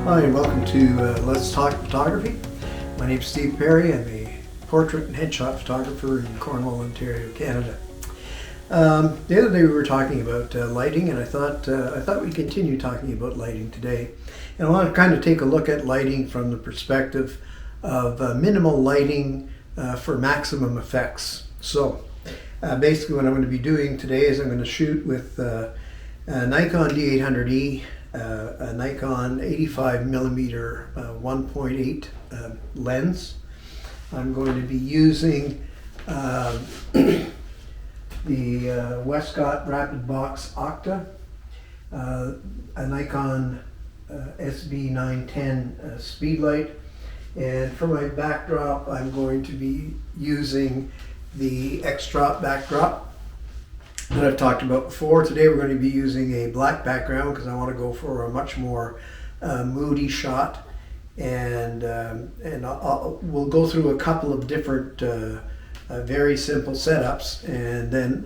Hi, and welcome to Let's Talk Photography. My name is Steve Perry. I'm a portrait and headshot photographer in Cornwall, Ontario, Canada. The other day we were talking about lighting, and I thought we'd continue talking about lighting today. And I want to kind of take a look at lighting from the perspective of minimal lighting for maximum effects. So basically what I'm going to be doing today is I'm going to shoot with a Nikon D800E, a Nikon 85mm 1.8 lens. I'm going to be using the Westcott Rapid Box Octa, a Nikon SB910 Speedlight, and for my backdrop I'm going to be using the X-Drop backdrop that I've talked about before. Today we're going to be using a black background because I want to go for a much more moody shot, and we'll go through a couple of different very simple setups, and then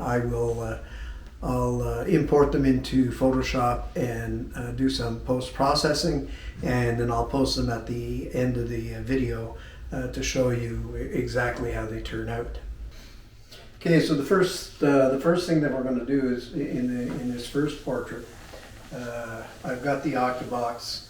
I'll import them into Photoshop and do some post-processing, and then I'll post them at the end of the video to show you exactly how they turn out. Okay, so the first thing that we're going to do is in this first portrait, I've got the Octabox,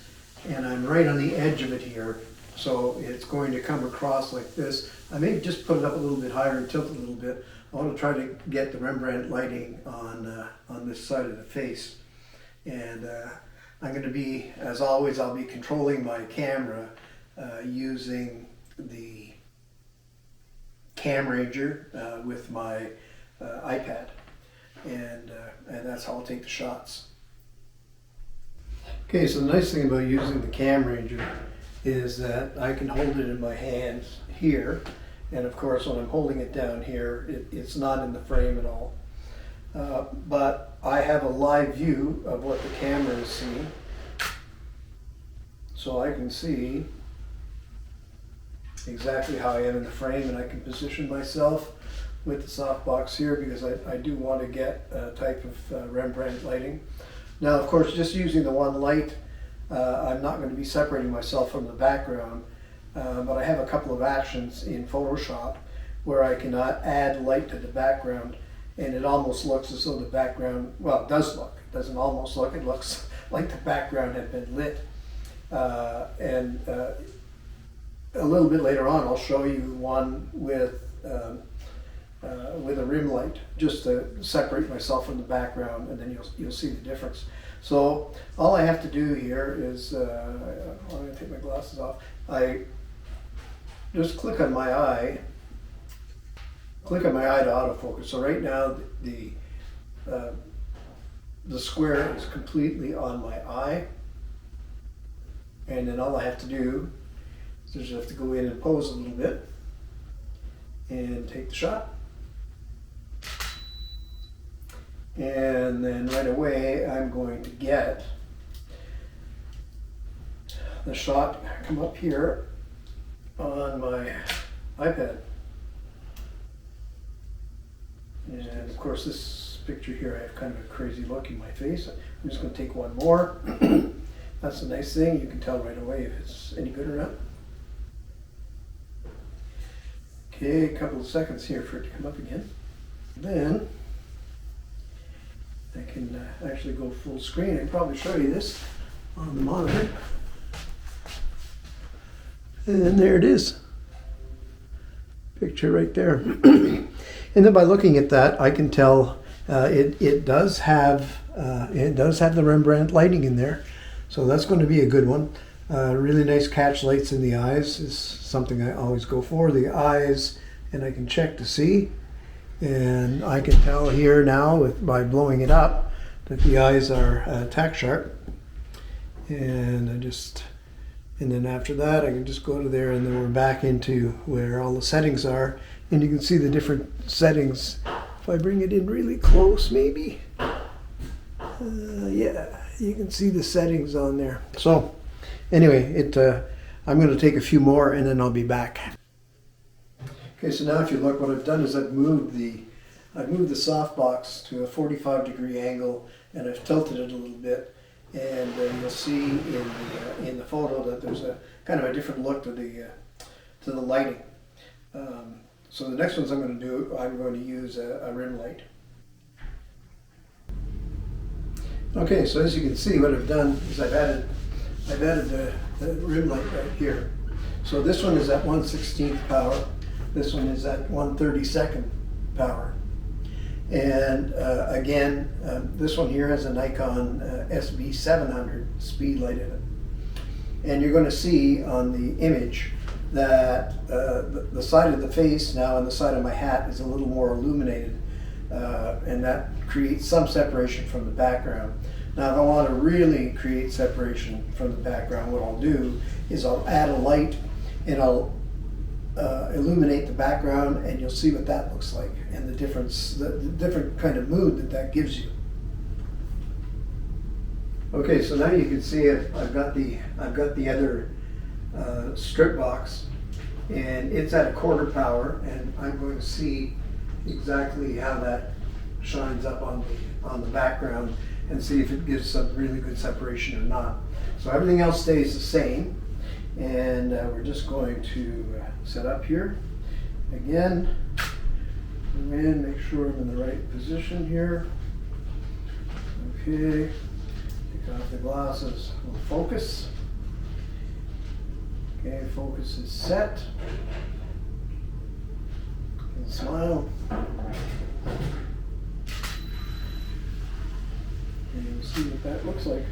and I'm right on the edge of it here, so it's going to come across like this. I may just put it up a little bit higher and tilt it a little bit. I want to try to get the Rembrandt lighting on this side of the face, and I'm going to be, as always, I'll be controlling my camera using the Cam Ranger with my iPad, and that's how I'll take the shots. Okay, so the nice thing about using the Cam Ranger is that I can hold it in my hands here, and of course when I'm holding it down here, it's not in the frame at all. But I have a live view of what the camera is seeing, so I can see exactly how I am in the frame, and I can position myself with the softbox here because I do want to get a type of Rembrandt lighting. Now, of course, just using the one light, I'm not going to be separating myself from the background, but I have a couple of actions in Photoshop where I can add light to the background, and it almost looks as though the background, well, it does look, it doesn't almost look, it looks like the background had been lit. A little bit later on, I'll show you one with a rim light, just to separate myself from the background, and then you'll see the difference. So all I have to do here is, I'm going to take my glasses off. I just click on my eye to autofocus. So right now the square is completely on my eye, and then all I have to do so just have to go in and pose a little bit and take the shot. And then right away I'm going to get the shot come up here on my iPad. And of course this picture here I have kind of a crazy look in my face. I'm just going to take one more. That's a nice thing. You can tell right away if it's any good or not. Okay, a couple of seconds here for it to come up again. Then I can actually go full screen. I can probably show you this on the monitor. And there it is. Picture right there. And then by looking at that, I can tell it does have the Rembrandt lighting in there. So that's going to be a good one. Really nice catch lights in the eyes is something I always go for. The eyes, and I can check to see, and I can tell here now by blowing it up that the eyes are tack sharp. And then after that I can just go to there, and then we're back into where all the settings are, and you can see the different settings. If I bring it in really close, maybe, yeah, you can see the settings on there. So anyway, I'm going to take a few more and then I'll be back. Okay, so now if you look, what I've done is I've moved the softbox to a 45-degree angle, and I've tilted it a little bit, and you'll see in the photo that there's a kind of a different look to the lighting. So the next ones I'm going to use a rim light. Okay, so as you can see, what I've done is I've added the rim light right here. So this one is at 1/16 power. This one is at 1/32 power. And again, this one here has a Nikon SB700 speed light in it. And you're going to see on the image that the side of the face now and the side of my hat is a little more illuminated, and that creates some separation from the background. Now if I want to really create separation from the background, what I'll do is I'll add a light and I'll illuminate the background, and you'll see what that looks like and the difference, the different kind of mood that gives you. Okay, so now you can see it. I've got the other strip box, and it's at 1/4 power, and I'm going to see exactly how that shines up on the background and see if it gives some really good separation or not. So everything else stays the same, and we're just going to set up here again. Come in, make sure I'm in the right position here. Okay. Take off the glasses. We'll focus. Okay, focus is set. And smile. And you'll see what that looks like.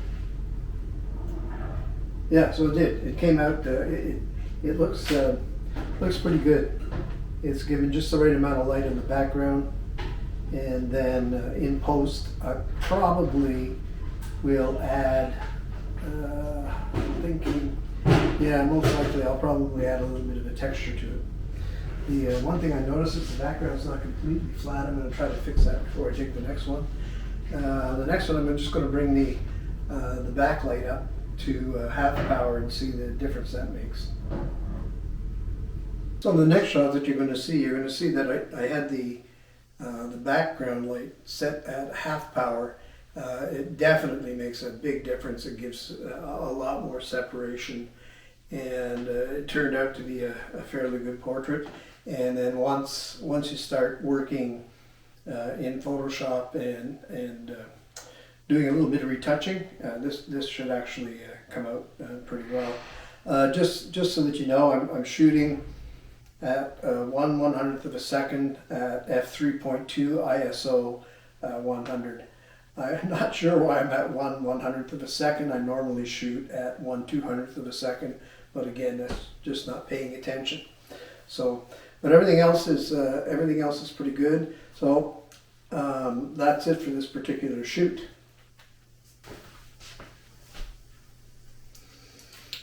Yeah, so it did. It came out. It looks pretty good. It's given just the right amount of light in the background, and then in post, I probably will add. I'm thinking, yeah, most likely I'll probably add a little bit of a texture to it. The one thing I noticed is the background's not completely flat. I'm going to try to fix that before I take the next one. The next one, I'm just going to bring the backlight up to half power and see the difference that makes. So the next shot that you're going to see that I had the background light set at half power. It definitely makes a big difference. It gives a lot more separation, and it turned out to be a fairly good portrait. And then once you start working in Photoshop and doing a little bit of retouching, this should actually come out pretty well. Just so that you know, I'm shooting at 1/100th of a second at f3.2 ISO 100. I'm not sure why I'm at 1/100th of a second. I normally shoot at 1/200th of a second, but again, that's just not paying attention. So, but everything else is pretty good. So that's it for this particular shoot.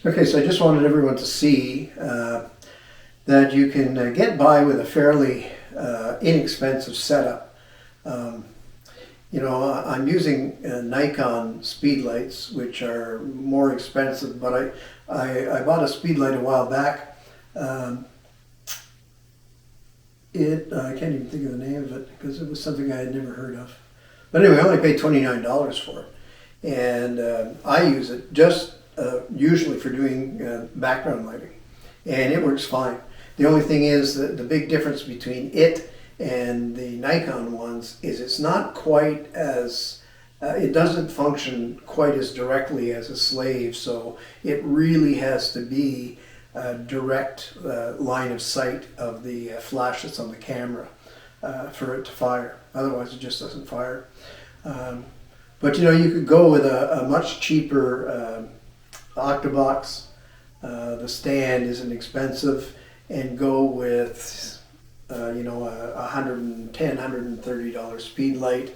Okay, so I just wanted everyone to see that you can get by with a fairly inexpensive setup. You know, I'm using Nikon speed lights, which are more expensive, but I bought a speed light a while back. I can't even think of the name of it because it was something I had never heard of. But anyway, I only paid $29 for it. And I use it just usually for doing background lighting. And it works fine. The only thing is that the big difference between it and the Nikon ones is it's not quite as, it doesn't function quite as directly as a slave, so it really has to be a direct line of sight of the flash that's on the camera for it to fire. Otherwise it just doesn't fire. But you know, you could go with a much cheaper Octabox. The stand isn't expensive, and go with you know, a $110, $130 speed light.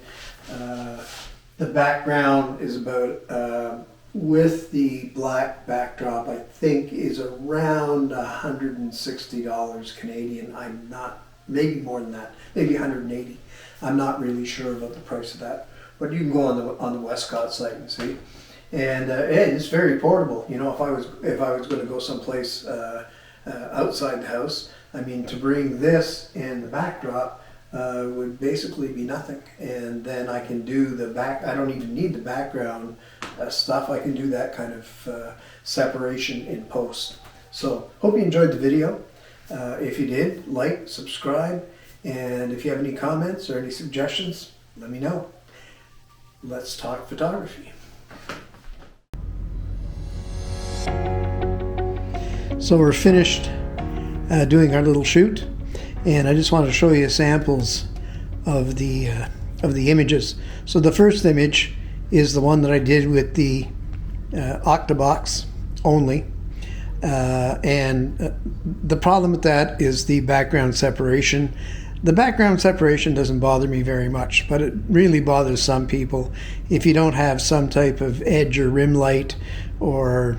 The background is about, with the black backdrop, I think is around $160 Canadian. I'm not, maybe more than that, maybe 180. I'm not really sure about the price of that, but you can go on the Westcott site and see. And it's very portable. You know, if I was going to go someplace outside the house, I mean, to bring this and the backdrop would basically be nothing. And then I can do the back, I don't even need the background stuff, I can do that kind of separation in post. So hope you enjoyed the video. If you did, like, subscribe, and if you have any comments or any suggestions, let me know. Let's talk photography. So we're finished doing our little shoot, and I just wanted to show you samples of the images. So the first image is the one that I did with the Octabox only. The problem with that is the background separation. The background separation doesn't bother me very much, but it really bothers some people. If you don't have some type of edge or rim light or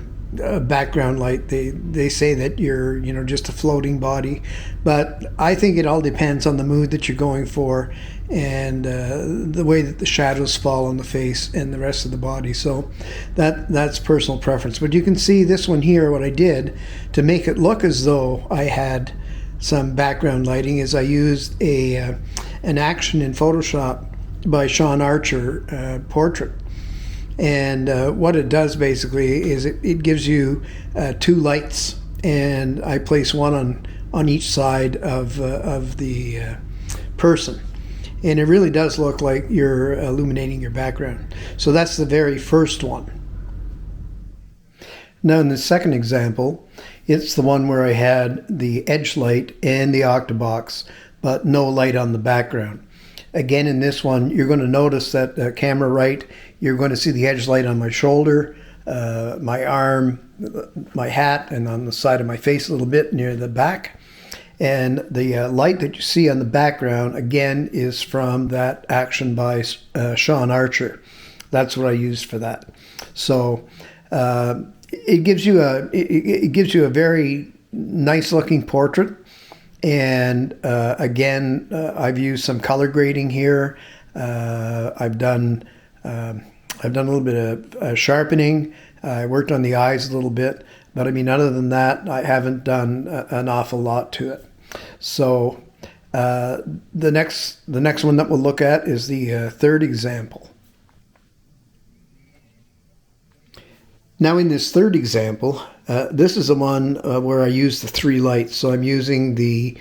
background light, they say that you're just a floating body. But I think it all depends on the mood that you're going for and the way that the shadows fall on the face and the rest of the body. So that's personal preference. But you can see this one here, what I did to make it look as though I had some background lighting is I used an action in Photoshop by Sean Archer portrait. And what it does basically is it gives you two lights, and I place one on each side of the person. And it really does look like you're illuminating your background. So that's the very first one. Now in the second example, it's the one where I had the edge light and the Octabox, but no light on the background. Again, in this one, you're going to notice that camera right, you're going to see the edge light on my shoulder, my arm, my hat, and on the side of my face a little bit near the back. And the light that you see on the background, again, is from that action by Sean Archer. That's what I used for that. So it gives you a very nice looking portrait. And again, I've used some color grading here. I've done a little bit of sharpening. I worked on the eyes a little bit, but I mean, other than that, I haven't done an awful lot to it. So the next one that we'll look at is the third example. Now in this third example, this is the one where I use the three lights. So I'm using the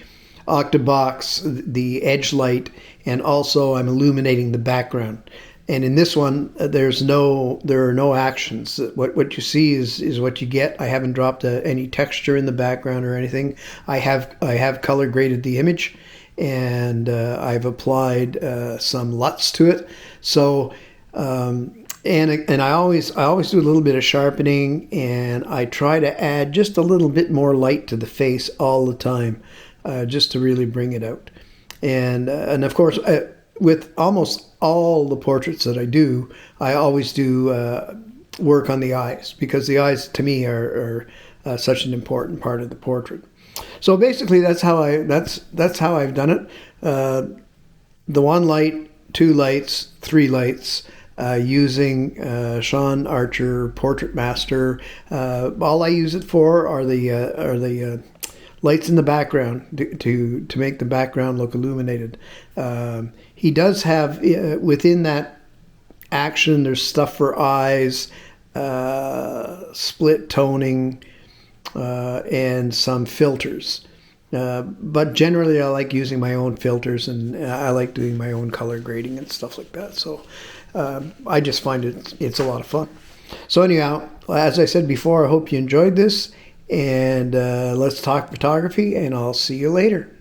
Octabox, the edge light, and also I'm illuminating the background. And in this one, there are no actions. What you see is what you get. I haven't dropped any texture in the background or anything. I have color graded the image, and I've applied some LUTs to it. So. And I always do a little bit of sharpening, and I try to add just a little bit more light to the face all the time, just to really bring it out. And of course, with almost all the portraits that I do, I always do work on the eyes, because the eyes to me are such an important part of the portrait. So basically, that's how I've done it. The one light, two lights, three lights. Using Sean Archer Portrait Master. All I use it for are the lights in the background to make the background look illuminated. He does have within that action, there's stuff for eyes, split toning, and some filters. But generally, I like using my own filters, and I like doing my own color grading and stuff like that. So I just find it's a lot of fun. So anyhow, as I said before, I hope you enjoyed this, and let's talk photography, and I'll see you later.